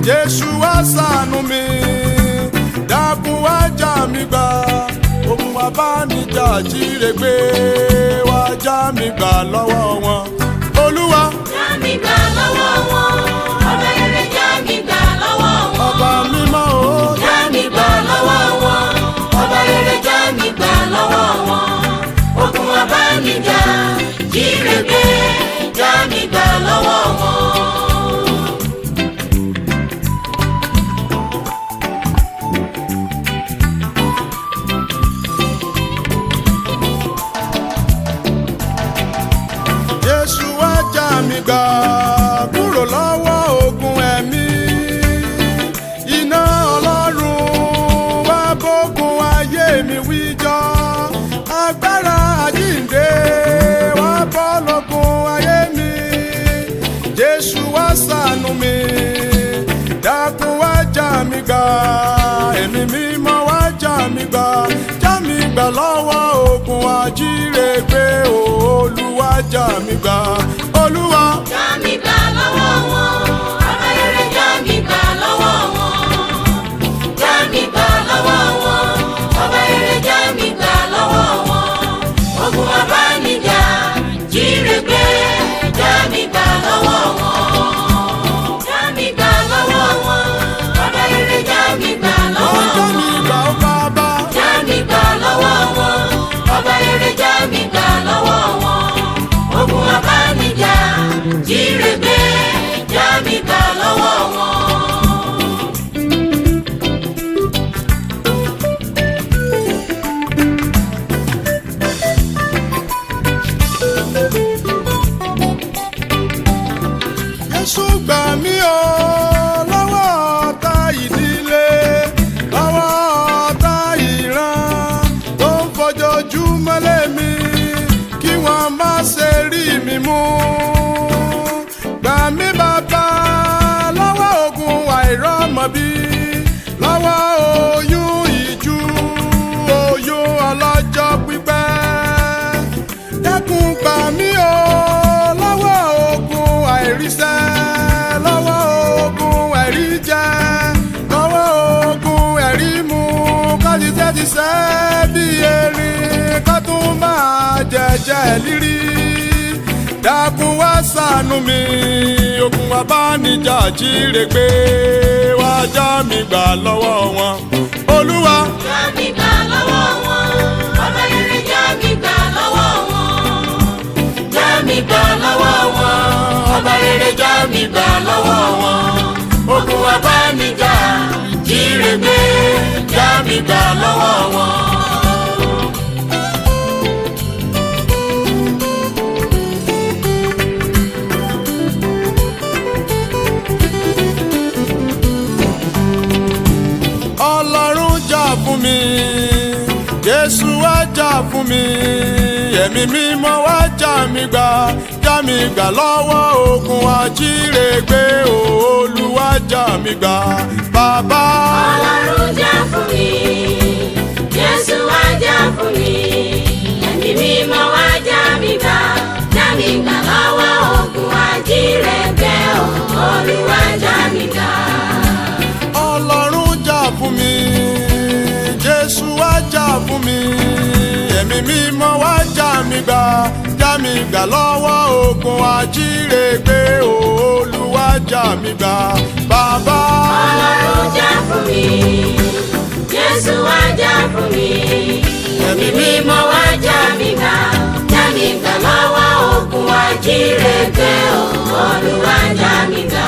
Jésù wá ṣàánú mi, dákun wá já mi gbà. Ogun abánijà jírégbé wá já mi gbà lọ́wọ́ wọn. Olúwa já mi gbà lọ́wọ́ wọn. Ọba rere já mi gbà lọ́wọ́ wọn. ọba mímọ́ o, já mi gbà lọ́wọ́ wọn. Ọba rere já mi gbà lọ́wọ́ wọn. Ogun abánijà jírégbé já mi gbà lọ́wọ́ wọn. Jésù wá já mi gbà kúrò lọ́wọ́ ogun ẹ̀mí. Iná Ọlọ́run wá bógun ayé mi wíjọ́. Agbára àjíǹde wá bọ́ lógun ayé mi. Jésù wá ṣàánú mi, dákun wá já mi gbà. Ẹ̀mí mímọ́ wá já mi gbà. Já mi gbà lọ́wọ́ ogun ajírégbé o. Olúwa já mi gbà. Olúwa já mi gbà lọ́wọ́ wọn. Ọba rere já mi gbà lọ́wọ́ wọn. Já mi gbà lọ́wọ́ wọn. Ọba rere já mi gbà lọ́wọ́ wọn. Ogun abánijà jírégbé já mi gbà lọ́wọ́ wọn. Já mi gbà lọ́wọ́ wọn. Ọba rere já mi gbà lọ́wọ́ ó já mi wọn. gbà ó bàbá. Já mi gbà lọ́wọ́ wọn. Ọba rere já mi gbà lọ́wọ́ wọn. Ogun abánijà jírégbé já mi gbà lọ́wọ́ wọn. Jésù gbà mí o lọ́wọ́ ọ̀tá ìdílé, lọ́wọ́ ọ̀tá ìran tó ń fojoojúmọ́ lé mi kí wọ́n má ṣe rí mi mú. Gbà mí bàbá lọ́wọ́ ogun àìrọ́mọbí, lọ́wọ́ oyún ìjú, oyún ọlọ́jọ́ pípẹ́. Dákun gbà mí o lọ́wọ́ ogun àìríṣẹ́, lọ́wọ́ ogun àìríjẹ, lọ́wọ́ ogun àìrímu. Ká ṣiṣẹ́ bí erin, ká tún máa jẹjẹ lírí. Dákun wá ṣàánú mi, ogun abánijà jírégbé wá já mi gbà lọ́wọ́ wọn. Olúwa Já mi gbà lọ́wọ́ wọn. Ọba rere já mi gbà lọ́wọ́ wọn. Já mi gbà lọ́wọ́ wọn. Ọba rere já mi gbà lọ́wọ́ wọn. Ogun abánijà jírégbé já mi gbà lọ́wọ́ wọn. Ọlọ́run jà fún mi, Jésù wá jà fún mi, ẹ̀mí mímọ́ wá já mi gbà lọ́wọ́ ogun ajírégbé o. Olúwa já mi gbà bàbá. Ọlọ́run jà fún mi, Jésù wá jà fún mi, ẹ̀mí mímọ́ wá já mi gbà lọ́wọ́ ogun ajírégbé o. Olúwa já mi gbà. Ọlọ́run jà fún mi, Jésù wá jà fún mi, ẹ̀mí mímọ́ wá já mi gbà lọ́wọ́ ogun ajírégbé o. Olúwa já mi gbà bàbá. Ọlọ́run jà fún mi, Jésù wá jà fún mi, ẹ̀mí mímọ́ wá já mi gbà lọ́wọ́ ogun ajírégbé o. Olúwa já mi gbà.